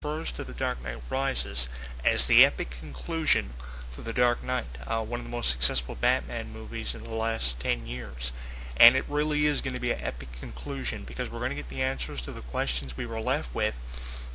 refers to The Dark Knight Rises as the epic conclusion to The Dark Knight, one of the most successful Batman movies in the last 10 years. And it really is going to be an epic conclusion because we're going to get the answers to the questions we were left with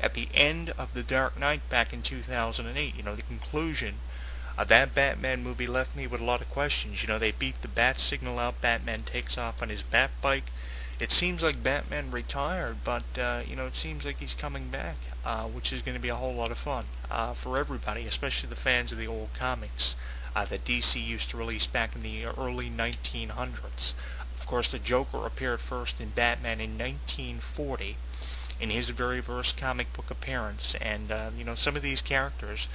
at the end of The Dark Knight back in 2008. The conclusion of that Batman movie left me with a lot of questions. They beat the bat signal out, Batman takes off on his bat bike. It seems like Batman retired, but, it seems like he's coming back, which is going to be a whole lot of fun for everybody, especially the fans of the old comics that DC used to release back in the early 1900s. Of course, the Joker appeared first in Batman in 1940 in his very first comic book appearance, and, some of these characters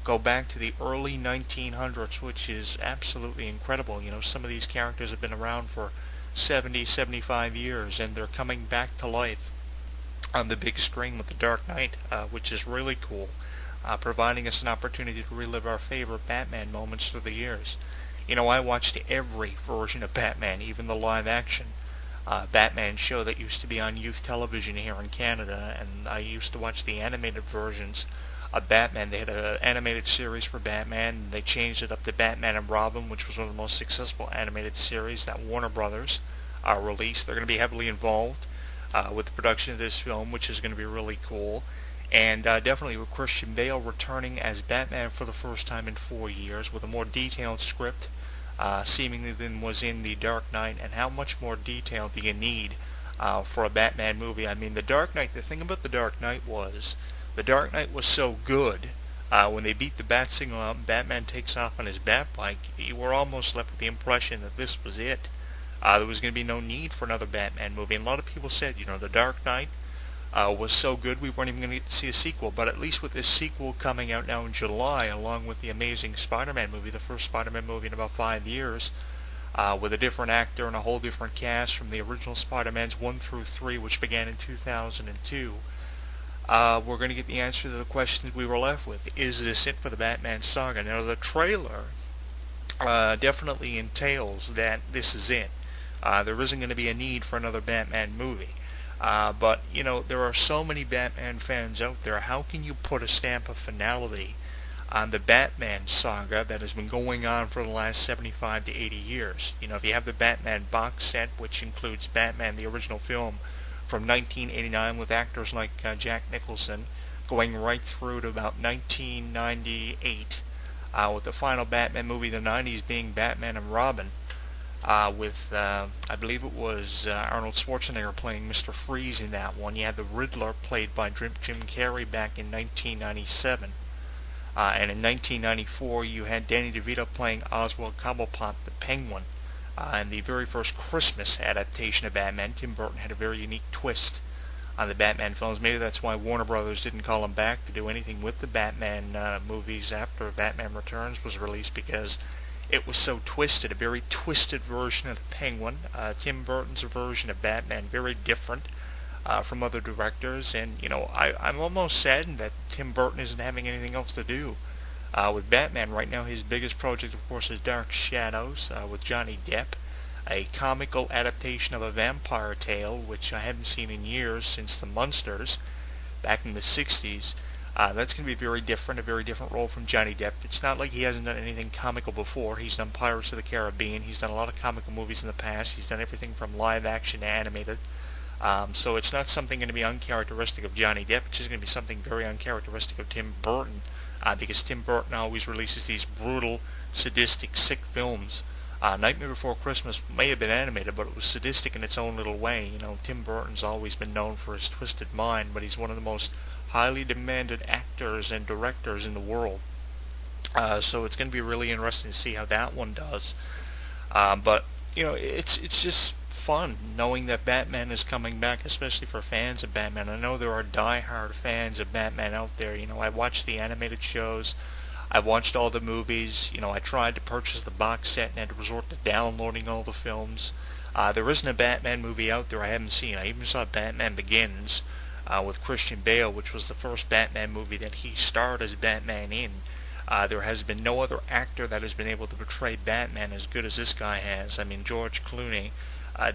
go back to the early 1900s, which is absolutely incredible. Some of these characters have been around for 70, 75 years, and they're coming back to life on the big screen with The Dark Knight, which is really cool, providing us an opportunity to relive our favorite Batman moments through the years. I watched every version of Batman, even the live-action Batman show that used to be on youth television here in Canada, and I used to watch the animated versions of Batman. They had an animated series for Batman, and they changed it up to Batman and Robin, which was one of the most successful animated series that Warner Brothers released. They're going to be heavily involved with the production of this film, which is going to be really cool. And definitely with Christian Bale returning as Batman for the first time in 4 years with a more detailed script seemingly than was in The Dark Knight. And how much more detail do you need for a Batman movie? I mean, The Dark Knight, the thing about The Dark Knight was, The Dark Knight was so good, when they beat the bat signal out and Batman takes off on his bat bike, you were almost left with the impression that this was it. There was going to be no need for another Batman movie. And a lot of people said, The Dark Knight was so good we weren't even going to get to see a sequel. But at least with this sequel coming out now in July, along with the Amazing Spider-Man movie, the first Spider-Man movie in about 5 years, with a different actor and a whole different cast from the original Spider-Mans 1 through 3, which began in 2002, we're going to get the answer to the questions we were left with. Is this it for the Batman saga? Now, the trailer definitely entails that this is it. There isn't going to be a need for another Batman movie. But, there are so many Batman fans out there. How can you put a stamp of finality on the Batman saga that has been going on for the last 75 to 80 years? If you have the Batman box set, which includes Batman, the original film, from 1989 with actors like Jack Nicholson, going right through to about 1998, with the final Batman movie of the 90s being Batman and Robin, with, I believe it was Arnold Schwarzenegger playing Mr. Freeze in that one. You had the Riddler played by Jim Carrey back in 1997. And in 1994 you had Danny DeVito playing Oswald Cobblepot the Penguin. In the very first Christmas adaptation of Batman, Tim Burton had a very unique twist on the Batman films. Maybe that's why Warner Brothers didn't call him back to do anything with the Batman movies after Batman Returns was released, because it was so twisted, a very twisted version of the Penguin. Tim Burton's version of Batman, very different from other directors, and I'm almost saddened that Tim Burton isn't having anything else to do with Batman right now. His biggest project, of course, is Dark Shadows with Johnny Depp, a comical adaptation of a vampire tale, which I haven't seen in years, since the Munsters back in the 60s. That's going to be very different, a very different role from Johnny Depp. It's not like he hasn't done anything comical before. He's done Pirates of the Caribbean. He's done a lot of comical movies in the past. He's done everything from live action to animated. So it's not something going to be uncharacteristic of Johnny Depp. It's just going to be something very uncharacteristic of Tim Burton, because Tim Burton always releases these brutal, sadistic, sick films. Nightmare Before Christmas may have been animated, but it was sadistic in its own little way. Tim Burton's always been known for his twisted mind, but he's one of the most highly demanded actors and directors in the world. So it's going to be really interesting to see how that one does. But it's just fun knowing that Batman is coming back, especially for fans of Batman. I know there are die-hard fans of Batman out there. I watched the animated shows. I've watched all the movies. I tried to purchase the box set and had to resort to downloading all the films. There isn't a Batman movie out there I haven't seen. I even saw Batman Begins with Christian Bale, which was the first Batman movie that he starred as Batman in. There has been no other actor that has been able to portray Batman as good as this guy has. I mean, George Clooney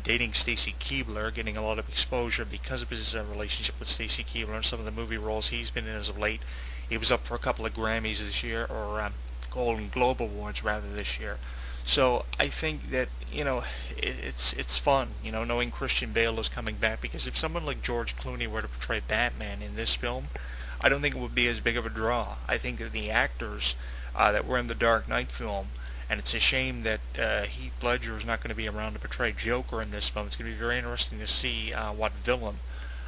dating Stacy Keibler, getting a lot of exposure because of his relationship with Stacy Keibler and some of the movie roles he's been in as of late. He was up for a couple of Grammys this year, or Golden Globe Awards rather this year. So I think that it's fun, knowing Christian Bale is coming back, because if someone like George Clooney were to portray Batman in this film, I don't think it would be as big of a draw. I think that the actors that were in the Dark Knight film, and it's a shame that Heath Ledger is not going to be around to portray Joker in this film. It's going to be very interesting to see what villain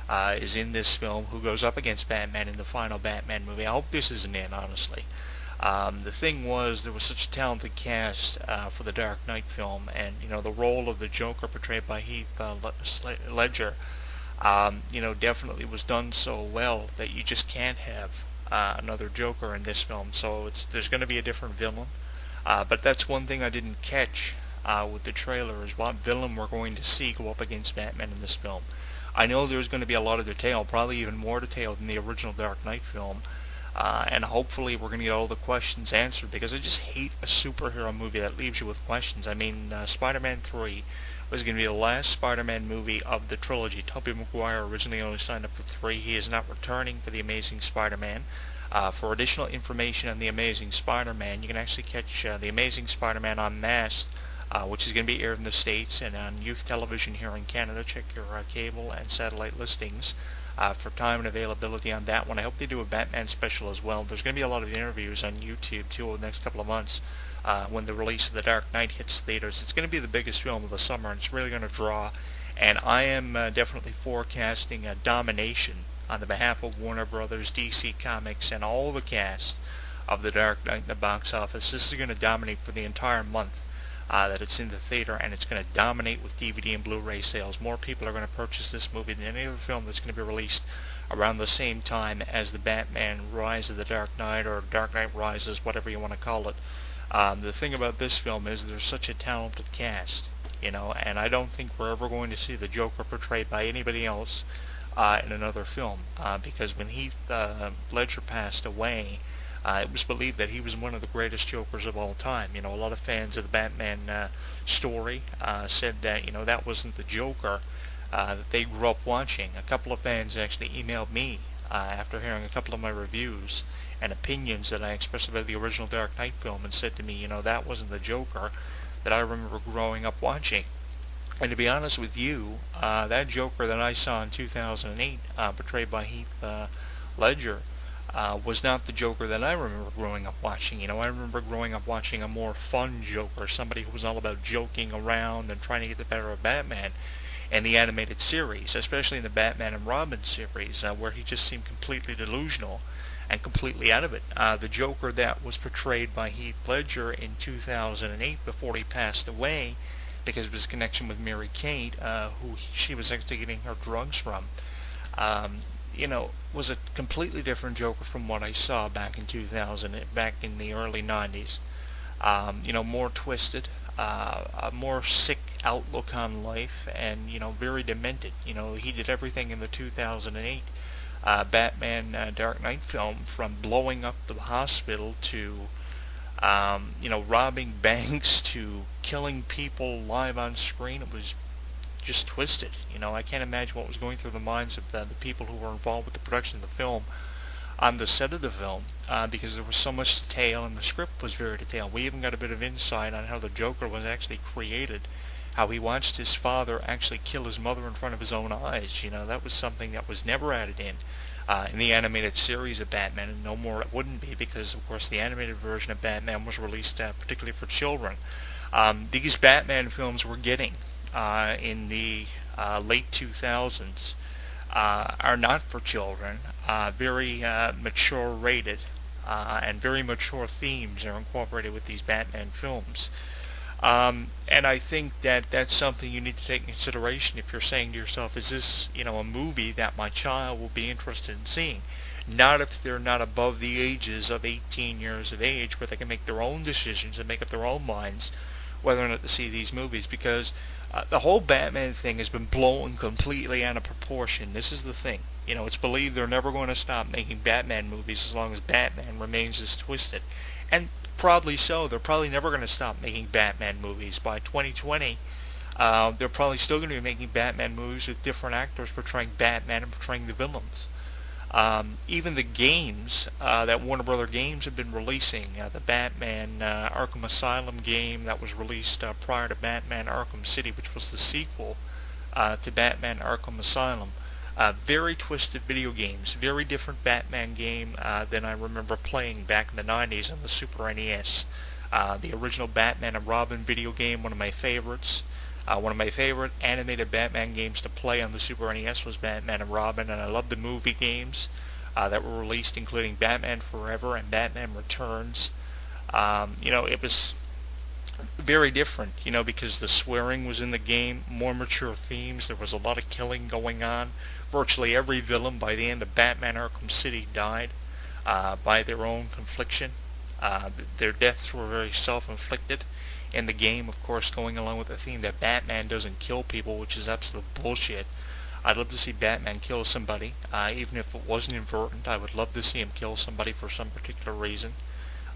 is in this film who goes up against Batman in the final Batman movie. I hope this isn't it, honestly. The thing was, there was such a talented cast for the Dark Knight film, and the role of the Joker portrayed by Heath Ledger, definitely was done so well that you just can't have another Joker in this film. So there's going to be a different villain, but that's one thing I didn't catch with the trailer, is what villain we're going to see go up against Batman in this film. I know there's going to be a lot of detail, probably even more detail than the original Dark Knight film. And hopefully we're going to get all the questions answered, because I just hate a superhero movie that leaves you with questions. I mean, Spider-Man 3 was going to be the last Spider-Man movie of the trilogy. Tobey Maguire originally only signed up for 3. He is not returning for The Amazing Spider-Man. For additional information on The Amazing Spider-Man, you can actually catch The Amazing Spider-Man Unmasked, which is going to be aired in the States and on youth television here in Canada. Check your cable and satellite listings for time and availability on that one. I hope they do a Batman special as well. There's going to be a lot of interviews on YouTube too over the next couple of months when the release of The Dark Knight hits theaters. It's going to be the biggest film of the summer, and it's really going to draw. And I am definitely forecasting a domination on the behalf of Warner Brothers, DC Comics, and all the cast of The Dark Knight in the box office. This is going to dominate for the entire month that it's in the theater, and it's going to dominate with DVD and Blu-ray sales. More people are going to purchase this movie than any other film that's going to be released around the same time as the Batman Rise of the Dark Knight, or Dark Knight Rises, whatever you want to call it. The thing about this film is there's such a talented cast, and I don't think we're ever going to see the Joker portrayed by anybody else in another film, because when Heath Ledger passed away, it was believed that he was one of the greatest Jokers of all time. A lot of fans of the Batman story said that, that wasn't the Joker that they grew up watching. A couple of fans actually emailed me after hearing a couple of my reviews and opinions that I expressed about the original Dark Knight film, and said to me, that wasn't the Joker that I remember growing up watching. And to be honest with you, that Joker that I saw in 2008, portrayed by Heath Ledger, was not the Joker that I remember growing up watching. I remember growing up watching a more fun Joker, somebody who was all about joking around and trying to get the better of Batman in the animated series, especially in the Batman and Robin series, where he just seemed completely delusional and completely out of it. The Joker that was portrayed by Heath Ledger in 2008 before he passed away, because of his connection with Mary Kate, who she was actually getting her drugs from, was a completely different Joker from what I saw back in 2000, back in the early 90s. More twisted, a more sick outlook on life, and, very demented. He did everything in the 2008 Batman Dark Knight film, from blowing up the hospital to, robbing banks to killing people live on screen. It was just twisted. I can't imagine what was going through the minds of the people who were involved with the production of the film on the set of the film, because there was so much detail, and the script was very detailed. We even got a bit of insight on how the Joker was actually created, how he watched his father actually kill his mother in front of his own eyes. That was something that was never added in the animated series of Batman, and no more it wouldn't be, because of course the animated version of Batman was released particularly for children. These Batman films we're getting in the late 2000s are not for children. Very mature rated, and very mature themes are incorporated with these Batman films. And I think that that's something you need to take into consideration if you're saying to yourself, is this, a movie that my child will be interested in seeing? Not if they're not above the ages of 18 years of age, where they can make their own decisions and make up their own minds whether or not to see these movies, because the whole Batman thing has been blown completely out of proportion. This is the thing. It's believed they're never going to stop making Batman movies as long as Batman remains this twisted. And probably so. They're probably never going to stop making Batman movies. By 2020, they're probably still going to be making Batman movies with different actors portraying Batman and portraying the villains. Even the games that Warner Brother Games have been releasing, the Batman Arkham Asylum game that was released prior to Batman Arkham City, which was the sequel to Batman Arkham Asylum. Very twisted video games, very different Batman game than I remember playing back in the 90s on the Super NES. The original Batman and Robin video game, one of my favorites. One of my favorite animated Batman games to play on the Super NES was Batman and Robin, and I love the movie games that were released, including Batman Forever and Batman Returns. It was very different, because the swearing was in the game, more mature themes, there was a lot of killing going on. Virtually every villain by the end of Batman Arkham City died by their own confliction. Their deaths were very self-inflicted. In the game, of course, going along with the theme that Batman doesn't kill people, which is absolute bullshit. I'd love to see Batman kill somebody, even if it wasn't inadvertent. I would love to see him kill somebody for some particular reason.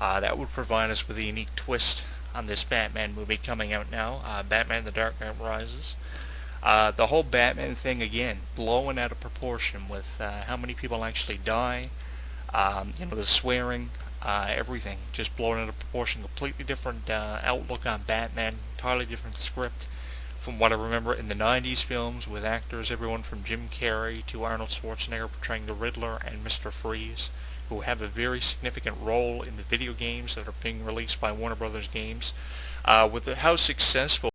That would provide us with a unique twist on this Batman movie coming out now, Batman The Dark Knight Rises. The whole Batman thing, again, blowing out of proportion with how many people actually die, the swearing, everything just blown out of proportion. Completely different outlook on Batman, entirely different script from what I remember in the 90s films, with actors everyone from Jim Carrey to Arnold Schwarzenegger portraying the Riddler and Mr. Freeze, who have a very significant role in the video games that are being released by Warner Brothers Games. With how successful